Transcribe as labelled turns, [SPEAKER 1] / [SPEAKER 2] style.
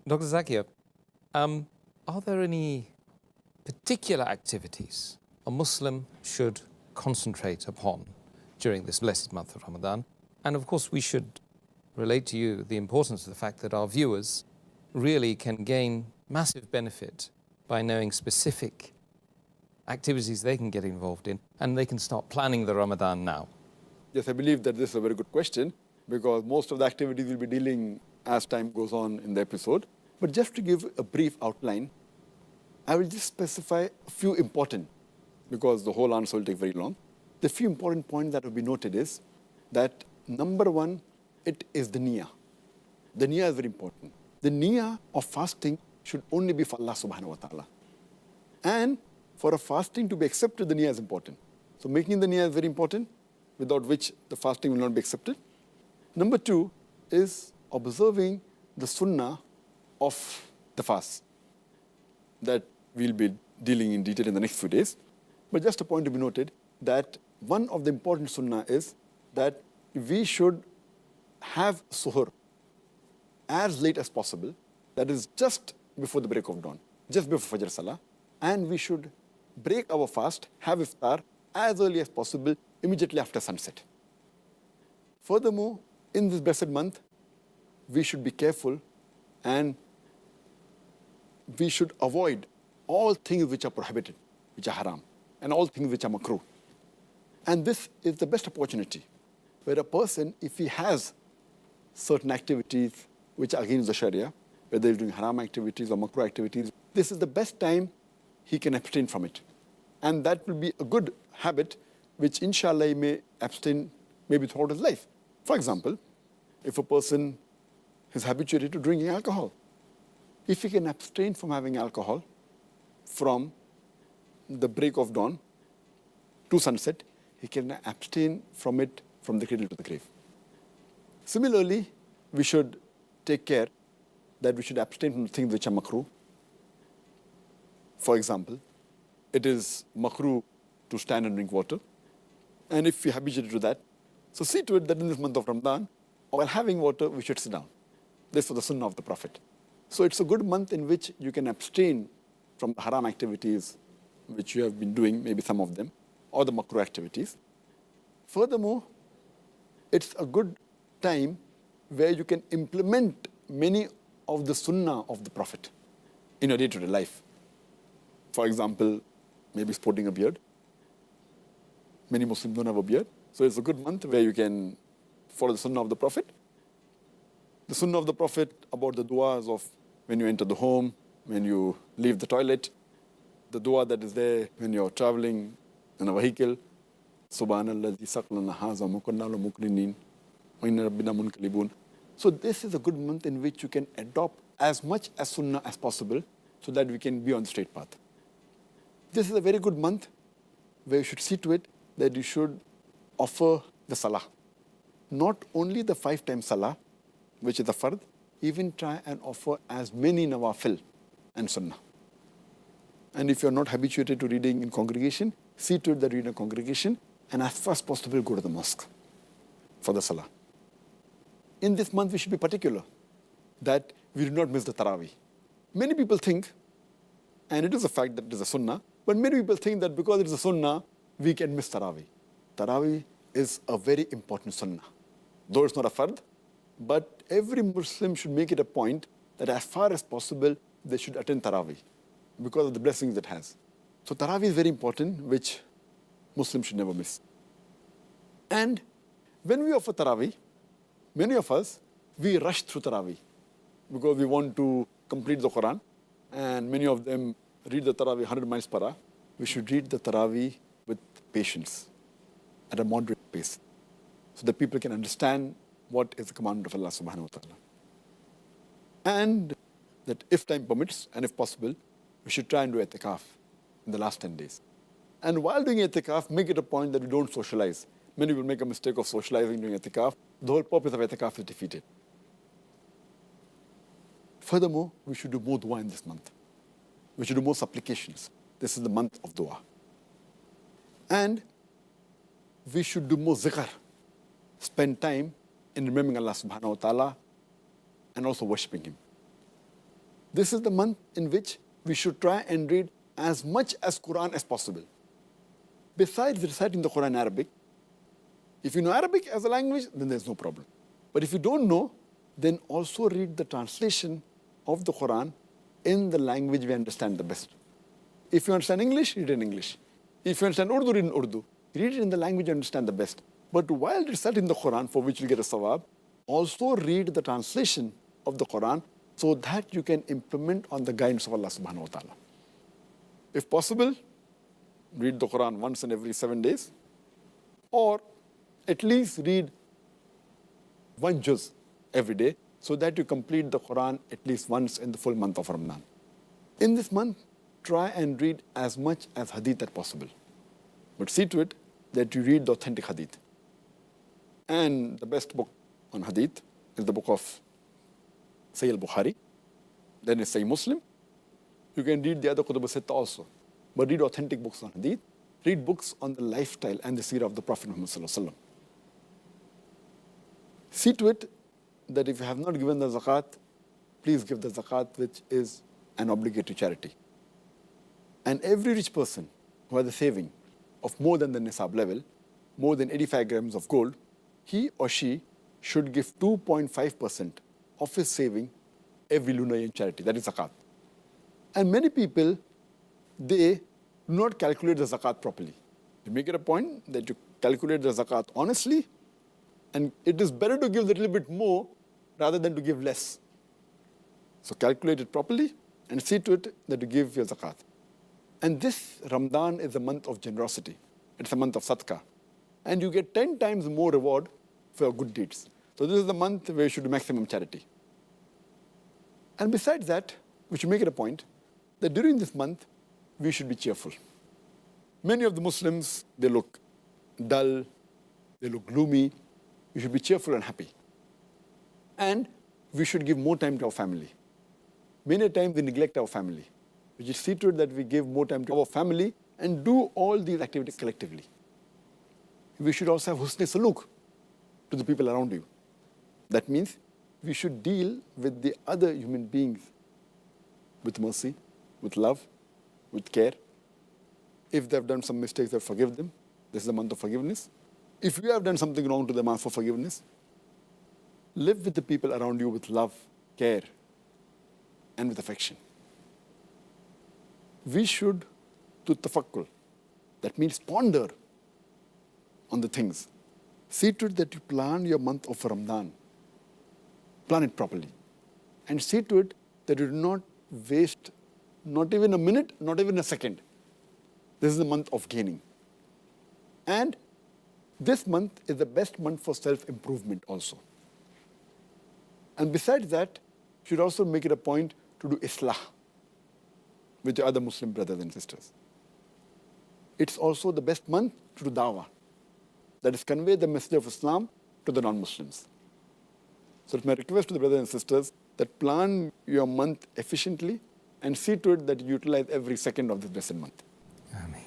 [SPEAKER 1] Dr. Zakir, are there any particular activities a Muslim should concentrate upon during this blessed month of Ramadan? And of course, we should relate to you the importance of the fact that our viewers really can gain massive benefit by knowing specific activities they can get involved in, and they can start planning the Ramadan now.
[SPEAKER 2] Yes, I believe that this is a very good question, because most of the activities will be dealing as time goes on in the episode. But just to give a brief outline, I will just specify a few important, because the whole answer will take very long. The few important points that will be noted is that number one, it is the niyyah. The niyyah is very important. The niyyah of fasting should only be for Allah subhanahu wa ta'ala. And for a fasting to be accepted, the niyyah is important. So making the niyyah is very important, without which the fasting will not be accepted. Number two is observing the sunnah of the fast that we'll be dealing in detail in the next few days. But just a point to be noted, that one of the important sunnah is that we should have suhoor as late as possible, that is just before the break of dawn, just before Fajr Salah, and we should break our fast, have iftar as early as possible, immediately after sunset. Furthermore, in this blessed month, we should be careful and we should avoid all things which are prohibited, which are haram, and all things which are makruh. And this is the best opportunity where a person, if he has certain activities which are against the Sharia, whether he's doing haram activities or makruh activities, this is the best time he can abstain from it. And that will be a good habit which inshallah he may abstain maybe throughout his life. For example, if a person is habituated to drinking alcohol, if he can abstain from having alcohol from the break of dawn to sunset, he can abstain from it from the cradle to the grave. Similarly, we should take care that we should abstain from things which are makruh. For example, it is makruh to stand and drink water. And if we habituated to that, so see to it that in this month of Ramadan, while having water, we should sit down. This was the sunnah of the Prophet. So it's a good month in which you can abstain from the haram activities which you have been doing, maybe some of them, or the makruh activities. Furthermore, it's a good time where you can implement many of the sunnah of the Prophet in your day-to-day life. For example, maybe sporting a beard. Many Muslims don't have a beard. So it's a good month where you can follow the sunnah of the Prophet. The sunnah of the Prophet about the du'as of when you enter the home, when you leave the toilet, the dua that is there when you're traveling in a vehicle, Subhanalladhi saqlana haza mukannalu mukrinin wa inna rabbina munqalibun. So this is a good month in which you can adopt as much as sunnah as possible so that we can be on the straight path. This is a very good month where you should see to it that you should offer the salah. Not only the 5 times salah, which is the fard, even try and offer as many nawafil and sunnah. And if you're not habituated to reading in congregation, see to it that you read in a congregation, and as far as possible go to the mosque for the salah. In this month, we should be particular that we do not miss the Taraweeh. Many people think, and it is a fact that it is a sunnah, but many people think that because it is a sunnah, we can miss Taraweeh. Taraweeh is a very important sunnah. Though it's not a fard, but every Muslim should make it a point that as far as possible, they should attend Taraweeh because of the blessings it has. So Taraweeh is very important, which Muslims should never miss. And when we offer Taraweeh, many of us, we rush through Taraweeh because we want to complete the Quran, and many of them read the Taraweeh 100 miles per hour. We should read the Taraweeh with patience, at a moderate pace, so that people can understand what is the commandment of Allah subhanahu wa ta'ala. And that if time permits, and if possible, we should try and do i'tikaf in the last 10 days. And while doing i'tikaf, make it a point that we don't socialize. Many will make a mistake of socializing during i'tikaf. The whole purpose of i'tikaf is defeated. Furthermore, we should do more dua in this month. We should do more supplications. This is the month of dua. And we should do more zikr. Spend time in remembering Allah subhanahu wa ta'ala and also worshipping Him. This is the month in which we should try and read as much as Quran as possible. Besides reciting the Quran in Arabic, if you know Arabic as a language, then there's no problem. But if you don't know, then also read the translation of the Quran in the language we understand the best. If you understand English, read in English. If you understand Urdu, read in Urdu. Read it in the language you understand the best. But while reciting the Quran, for which you get a sawab, also read the translation of the Quran so that you can implement on the guidance of Allah subhanahu wa ta'ala. If possible, read the Quran once in every 7 days, or at least read one juz every day so that you complete the Quran at least once in the full month of Ramadan. In this month, try and read as much as hadith as possible. But see to it that you read the authentic hadith. And the best book on hadith is the book of Sahih al-Bukhari. Then is Sahih Muslim. You can read the other Kutub al-Sitta also. But read authentic books on hadith. Read books on the lifestyle and the seerah of the Prophet Muhammad sallallahu alaihi wasallam. See to it that if you have not given the zakat, please give the zakat, which is an obligatory charity. And every rich person who has a saving of more than the nisab level, more than 85 grams of gold, he or she should give 2.5% of his saving every lunar year in charity. That is zakat. And many people, they do not calculate the zakat properly. You make it a point that you calculate the zakat honestly, and it is better to give a little bit more rather than to give less. So calculate it properly and see to it that you give your zakat. And this Ramadan is a month of generosity. It's a month of sadaqah. And you get 10 times more reward for your good deeds. So this is the month where you should do maximum charity. And besides that, we should make it a point that during this month, we should be cheerful. Many of the Muslims, they look dull, they look gloomy. We should be cheerful and happy. And we should give more time to our family. Many times we neglect our family. We should see to it that we give more time to our family and do all these activities collectively. We should also have husn saluk to the people around you. That means we should deal with the other human beings with mercy, with love, with care. If they have done some mistakes, forgive them. This is the month of forgiveness. If you have done something wrong to them, ask for forgiveness. Live with the people around you with love, care, and with affection. We should do tafakkul. That means ponder on the things. See to it that you plan your month of Ramadan. Plan it properly. And see to it that you do not waste not even a minute, not even a second. This is the month of gaining. And this month is the best month for self-improvement also. And besides that, you should also make it a point to do islah with your other Muslim brothers and sisters. It's also the best month to do dawah. That is, convey the message of Islam to the non-Muslims. So it's my request to the brothers and sisters that plan your month efficiently and see to it that you utilize every second of this blessed month.
[SPEAKER 1] Ameen.